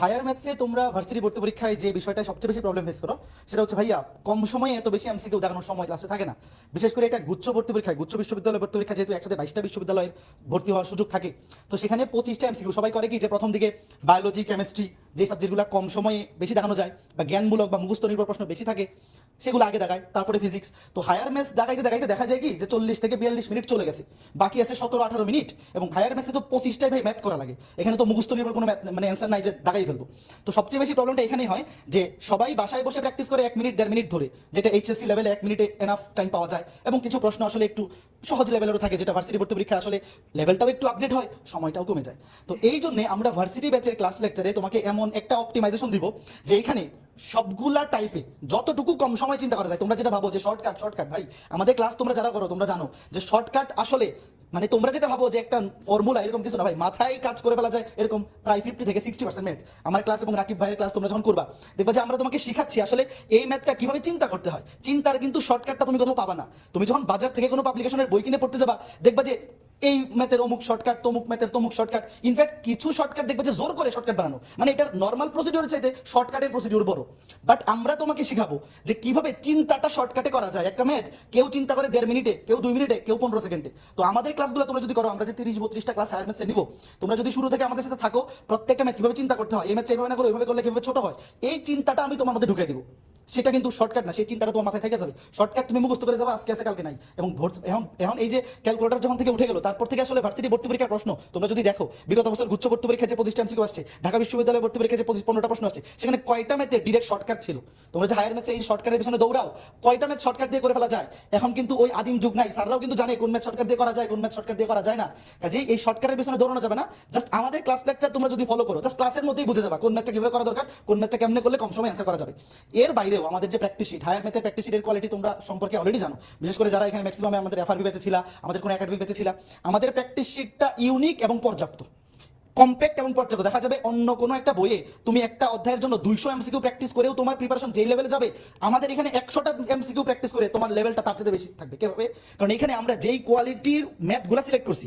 Higher ম্যাথসে তোমরা varsity ভর্তি পরীক্ষায় যে বিষয়টা সবচেয়ে বেশি প্রবলেম ফেস করো সেটা হচ্ছে ভাইয়া কম সময়ে এত বেশি এমসিকিউ দেখানোর সময় ক্লাসে থাকে না। বিশেষ করে এটা গুচ্ছ ভর্তি পরীক্ষায়, গুচ্ছ বিশ্ববিদ্যালয় ভর্তি পরীক্ষা যেহেতু একসাথে 22টা বিশ্ববিদ্যালয়ের ভর্তি হওয়ার সুযোগ থাকে, তো সেখানে 25টা এমসিকিউ। সবাই করে কি যে প্রথম দিকে বায়োলজি, কেমিস্ট্রি যে সাবজেক্টগুলো কম সময়ে বেশি দেখানো যায় বা জ্ঞানমূলক বা মুখস্থ নির্ভর প্রশ্ন বেশি থাকে সেগুলো আগে দেখায়, তারপরে ফিজিক্স। তো হায়ার ম্যাথস দেখাইতে দেখাইতে দেখা যায় কি যে 40 থেকে 42 মিনিট চলে গেছে, বাকি আছে 17-18 মিনিট। এবং হায়ার ম্যাথসে তো 25টাই ভাই ম্যাথ করা লাগে, এখানে তো মুখস্থ নির্ভর কোনো ম্যাথ মানে অ্যান্সার নাই যে দেখাই ফেলবো। তো সবচেয়ে বেশি প্রবলেমটা এখানেই হয় যে সবাই বাসায় বসে প্র্যাকটিস করে 1 মিনিট 1.5 মিনিট ধরে, যেটা এইচএসসি লেভেলে 1 মিনিটে এনাফ টাইম পাওয়া যায়। এবং কিছু প্রশ্ন আসলে একটু সহজ লেভেলেরও থাকে, যেটা ভার্সিটি ভর্তি পরীক্ষা আসলে লেভেলটাও একটু আপডেট হয়, সময়টাও কমে যায়। তো এই জন্য আমরা ভার্সিটি ব্যাচের ক্লাস লেকচারে তোমাকে এমন একটা অপটিমাইজেশন দিব যে এখানে সবগুলা টাইপে যতটুকু কম সময় চিন্তা করা যায়। তোমরা যেটা ভাবো যে শর্টকাট শর্টকাট, ভাই আমাদের ক্লাস তোমরা যারা করো তোমরা জানো যে শর্টকাট আসলে মানে তোমরা যেটা ভাবো যে একটা ফর্মুলা, এরকম কিছু না ভাই। মাথায় কাজ করে ফেলা যায় এরকম প্রায় 50 থেকে 60% ম্যাথ। আমার ক্লাস এবং রাকিব ভাইয়ের ক্লাস তোমরা যখন করবা দেখবা যে আমরা তোমাকে শিখাচ্ছি আসলে এই ম্যাথটা কিভাবে চিন্তা করতে হয়। চিন্তার কিন্তু শর্টকাটটা তুমি কোথাও পাবা না। তুমি যখন বাজার থেকে কোনো পাবলিকেশনের বই কিনে পড়তে যাবা দেখবা যে এই ম্যাথের অমুক শর্টকাট, তমুক ম্যাথের তমুক শর্টকাট। ইনফ্যাক্ট কিছু শর্টকাট দেখবে যে জোর করে শর্টকাট বানানো, মানে এটার নর্মাল প্রসিডিওর চাইতে শর্টকাটের প্রসিডিওর বড়। বাট আমরা তোমাকে শিখাবো যে কিভাবে চিন্তাটা শর্টকাটে করা যায়। একটা ম্যাথ কেউ চিন্তা করে 1.5 মিনিটে, কেউ 2 মিনিটে, কেউ 15 সেকেন্ডে। তো আমাদের ক্লাসগুলো তোমরা যদি করো, আমরা যে 30-32টা ক্লাস হায়ার ম্যাথসে নিব, তোমরা যদি শুরু থেকে আমাদের সাথে থাকো, প্রত্যেকটা ম্যাথ কিভাবে চিন্তা করতে হয়, এই ম্যাথটা এভাবে না করে ওইভাবে করলে কিভাবে ছোট হয়, এই চিন্তাটা আমি তোমার মধ্যে ঢুকিয়ে দিব। সেটা কিন্তু শর্টকাট না, সেই চিন্তাটা তোমার মাথায় থেকে যাবে। শর্টকাট তুমি মুখস্থ করে যাবে, আজকে আছে কালকে নাই। এবং এখন এখন এই যে ক্যালকুলেটর যখন থেকে উঠে গেল, তারপর থেকে আসলে ভার্সিটি ভর্তি পরীক্ষার প্রশ্ন তোমরা যদি দেখো, বিগত বছর গুচ্ছ ভর্তি পরীক্ষা যে 25টা এমসিকিউ আসছে, ঢাকা বিশ্ববিদ্যালয় ভর্তি পরীক্ষা যে 15টা প্রশ্ন আসছে, সেখানে কয়টা ম্যাথে ডিরেক্ট শর্টকাট ছিল। তোমরা যে হায়ার ম্যাথসে এই শর্টকাটের পিছনে দৌড়াও, কয়টা ম্যাথ শর্টকাট দিয়ে করে ফেলা যায়। এখন কিন্তু ওই আদিম যুগ নাই, স্যাররাও কিন্তু জানে কোন ম্যাথ শর্টকাট দিয়ে করা যায়, কোন ম্যাথ শর্টকাট দিয়ে করা যায় না। কাজেই এই শর্টকাটের পিছনে দৌড়ানো যাবে না। জাস্ট আমাদের ক্লাস লেকচার তোমরা যদি ফলো করো, জাস্ট ক্লাসের মধ্যেই বুঝে যাবা কোন ম্যাথটা কিভাবে করা দরকার, কোন ম্যাথটা কেমনে করলে কম সময় অ্যান্সার করা যাবে। এর বাইরেও আমাদের যে প্র্যাকটিস শিট, হায়ার ম্যাথের প্র্যাকটিস শিটের কোয়ালিটি তোমরা সম্পর্কে অলরেডি জানো। বিশেষ করে যারা এখানে ম্যাক্সিমাম আমাদের এফআরবি ব্যাচে ছিল, আমাদের কোনো একাডেমিক ব্যাচে ছিল, আমাদের প্র্যাকটিস শিটটা ইউনিক এবং পর্যাপ্ত, কম্প্যাক্ট এবং পর্যাপ্ত। দেখা যাবে অন্য কোনো একটা বইয়ে তুমি একটা অধ্যায়ের জন্য 200 এমসিকিউ প্র্যাকটিস করেও তোমার প্রিপারেশন যেই লেভেলে যাবে, আমাদের এখানে 100টা এমসিকিউ প্র্যাকটিস করে তোমার লেভেলটা তার চেয়ে বেশি থাকবে। কিভাবে? কারণ এখানে আমরা যেই কোয়ালিটির ম্যাথগুলো সিলেক্ট করছি,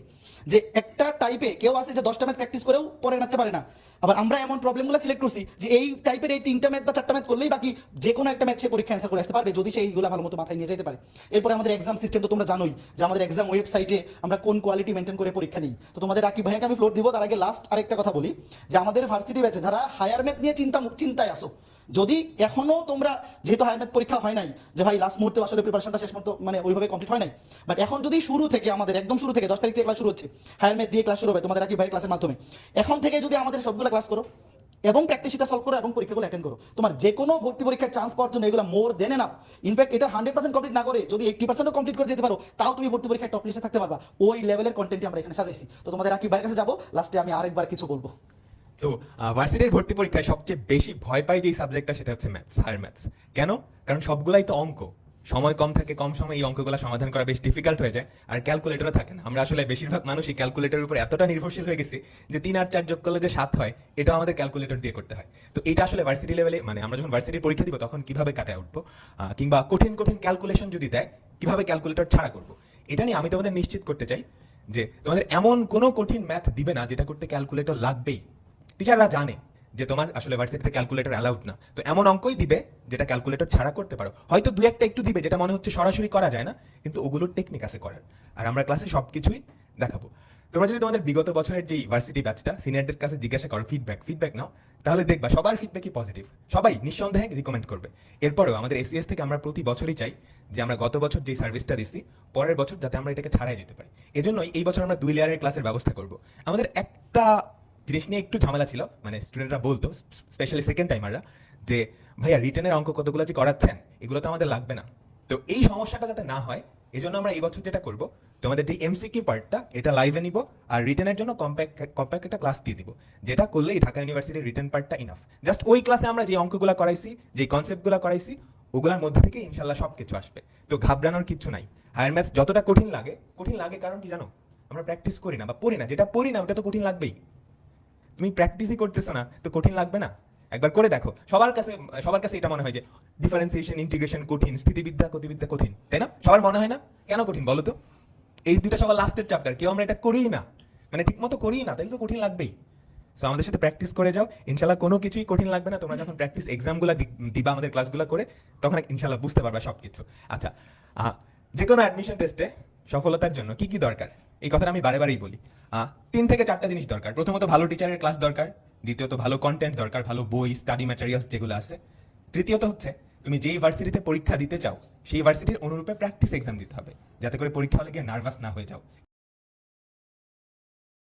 যে একটা টাইপে কেউ আছে যে 10টা ম্যাথ প্র্যাকটিস করেও পরের ম্যাথতে পারে না, আবার আমরা এমন প্রবলেমগুলো সিলেক্ট করছি যে এই টাইপের এই 3টা ম্যাথ বা 4টা ম্যাথ করলেই বাকি যে কোনো একটা ম্যাথ সে পরীক্ষা অ্যান্সার করে আসতে পারবে, যদি সে এইগুলো ভালো মতো মাথায় নিয়ে যেতে পারে। এরপরে আমাদের এক্সাম সিস্টেম তো তোমরা জানোই যে আমাদের এক্সাম ওয়েবসাইটে আমরা কোন কোয়ালিটি মেনটেন করে পরীক্ষা নিই। তো তোমাদের রাকিব ভাইয়াকে আমি ফ্লোর দিব, তার আগে লাস্ট আরেকটা কথা বলি যে আমাদের ভার্সিটি ব্যাচে যারা হায়ার ম্যাথ নিয়ে চিন্তায় আসো, যদি এখনো তোমরা, যেহেতু হায়ার ম্যাথ পরীক্ষা হয় নাই, যে ভাই লাস্ট মুহূর্তে আসলে প্রিপারেশনটা শেষ মতো মানে ওইভাবে কমপ্লিট হয় নাই, বাট এখন যদি শুরু থেকে আমাদের একদম শুরু থেকে 10 তারিখ থেকে ক্লাস শুরু হচ্ছে, হায়ার ম্যাথ দিয়ে ক্লাস শুরু হবে তোমাদের রাকিব ভাই ক্লাসের মাধ্যমে, এখন থেকে যদি আমাদের সবগুলো ক্লাস করো এবং প্র্যাকটিসটা সলভ করো এবং পরীক্ষাগুলো অ্যাটেন্ড করো, তোমার যে কোনো ভর্তি পরীক্ষার চান্স পাওয়ার জন্য এগুলো মোর দেন এনাফ। ইনফ্যাক্ট এটা 100% কমপ্লিট না করে যদি 80%ও কমপ্লিট করে যেতে পারো, তাও তুমি ভর্তি পরীক্ষায় টপ লিস্টে থাকতে পারবা। ওই লেভেলের কন্টেন্টই আমরা এখানে সাজাইছি। তো তোমাদের রাকিব ভাইয়ের কাছে যাবো, লাস্টে আমি আরেকবার কিছু বলবো। তো ভার্সিটির ভর্তি পরীক্ষায় সবচেয়ে বেশি ভয় পাই যে সাবজেক্টটা, সেটা হচ্ছে ম্যাথস, হায়ার ম্যাথস। কেন? কারণ সবগুলাই তো অঙ্ক, সময় কম থাকে, কম সময় এই অঙ্কগুলো সমাধান করা বেশ ডিফিকাল্ট হয়ে যায়, আর ক্যালকুলেটরও থাকে না। আমরা আসলে বেশিরভাগ মানুষই ক্যালকুলেটরের উপর এতটা নির্ভরশীল হয়ে গেছি যে 3 আর 4 যোগ করলে যে 7 হয়, এটা আমাদের ক্যালকুলেটর দিয়ে করতে হয়। তো এটা আসলে ভার্সিটি লেভেলে, মানে আমরা যখন ভার্সিটির পরীক্ষা দিব তখন কিভাবে কাটায় উঠবো, কিংবা কঠিন কঠিন ক্যালকুলেশন যদি দেয় কিভাবে ক্যালকুলেটর ছাড়া করবো, এটা নিয়ে আমি তোমাদের নিশ্চিত করতে চাই যে তোমাদের এমন কোনো কঠিন ম্যাথ দিবে না যেটা করতে ক্যালকুলেটর লাগবেই। টিচাররা জানে যে তোমার আসলে ভার্সিটিতে ক্যালকুলেটর অ্যালাউড না, তো এমন অঙ্কই দিবে যেটা ক্যালকুলেটর ছাড়া করতে পারো। হয়তো 2-1টা একটু দিবে যেটা মনে হচ্ছে সরাসরি করা যায় না, কিন্তু ওগুলোর টেকনিক আছে করার, আর আমরা ক্লাসে সবকিছুই দেখাবো। তোমরা যদি তোমাদের বিগত বছরের যে ভার্সিটি ব্যাচটা সিনিয়রদের কাছে জিজ্ঞাসা করো, ফিডব্যাক নাও, তাহলে দেখবা সবার ফিডব্যাকই পজিটিভ, সবাই নিঃসন্দেহে রিকমেন্ড করবে। এরপরেও আমাদের এসিএস থেকে আমরা প্রতি বছরই চাই যে আমরা গত বছর যে সার্ভিসটা দিচ্ছি পরের বছর যাতে আমরা এটাকে ছাড়াই যেতে পারি। এজন্যই এই বছর আমরা 2 লেয়ারের ক্লাসের ব্যবস্থা করব। আমাদের একটা জিনিস নিয়ে একটু ঝামেলা ছিল, মানে স্টুডেন্টরা বলতো, স্পেশালি সেকেন্ড টাইমাররা, যে ভাইয়া রিটেনের অঙ্ক কতগুলো যে করাচ্ছেন এগুলো তো আমাদের লাগবে না। তো এই সমস্যাটা যাতে না হয় এজন্য আমরা এই বছর যেটা করব, তোমাদের যে এমসিকিউ পার্টটা এটা লাইভে নিব, আর রিটেনের জন্য কম্প্যাক্ট একটা ক্লাস দিয়ে দিব, যেটা করলেই ঢাকা ইউনিভার্সিটির রিটেন পার্টটা ইনাফ। জাস্ট ওই ক্লাসে আমরা যে অঙ্কগুলো করাইছি, যে কনসেপ্টগুলো করাইছি, ওগুলোর মধ্যে থেকে ইনশাল্লাহ সব কিছু আসবে। তো ঘাবড়ানোর কিছু নাই। হায়ার ম্যাথস যতটা কঠিন লাগে কারণ কি জানো, আমরা প্র্যাকটিস করি না বা পড়ি না, যেটা পড়ি না ওটা তো কঠিন লাগবেই। তুমি প্র্যাকটিসই করতেছো না তো কঠিন লাগবে না? একবার করে দেখো। সবার কাছে এটা মনে হয় যে ডিফারেন্সিয়েশন, ইন্টিগ্রেশন কঠিন, স্থিতিবিদ্যা গতিবিদ্যা কঠিন, তাই না? সবার মনে হয় না? কেন কঠিন বলো তো? এই দুইটা সবার লাস্টের চ্যাপ্টার, কেউ আমরা এটা করিই না, মানে ঠিক মতো করিই না, তাই তো কঠিন লাগবেই। সো আমাদের সাথে প্র্যাকটিস করে যাও, ইনশাল্লাহ কোনো কিছুই কঠিন লাগবে না। তোমরা যখন প্র্যাকটিস এক্সামগুলো দিবা আমাদের ক্লাসগুলো করে, তখন ইনশাল্লাহ বুঝতে পারবা সবকিছু। আচ্ছা, যে কোনো অ্যাডমিশন টেস্টে সফলতার জন্য কি কি দরকার, এই কথাটা আমি বারে বারেই বলি। 3 থেকে 4টা জিনিস দরকার। প্রথমত ভালো টিচারের ক্লাস দরকার, দ্বিতীয়ত ভালো কন্টেন্ট দরকার, ভালো বই স্টাডি ম্যাটেরিয়ালস যেগুলো আছে, তৃতীয়ত হচ্ছে তুমি যেই ভার্সিটিতে পরীক্ষা দিতে চাও সেই ভার্সিটির অনুরূপে প্র্যাকটিস এক্সাম দিতে হবে, যাতে করে পরীক্ষা হলে গিয়ে নার্ভাস না হয়ে যাও।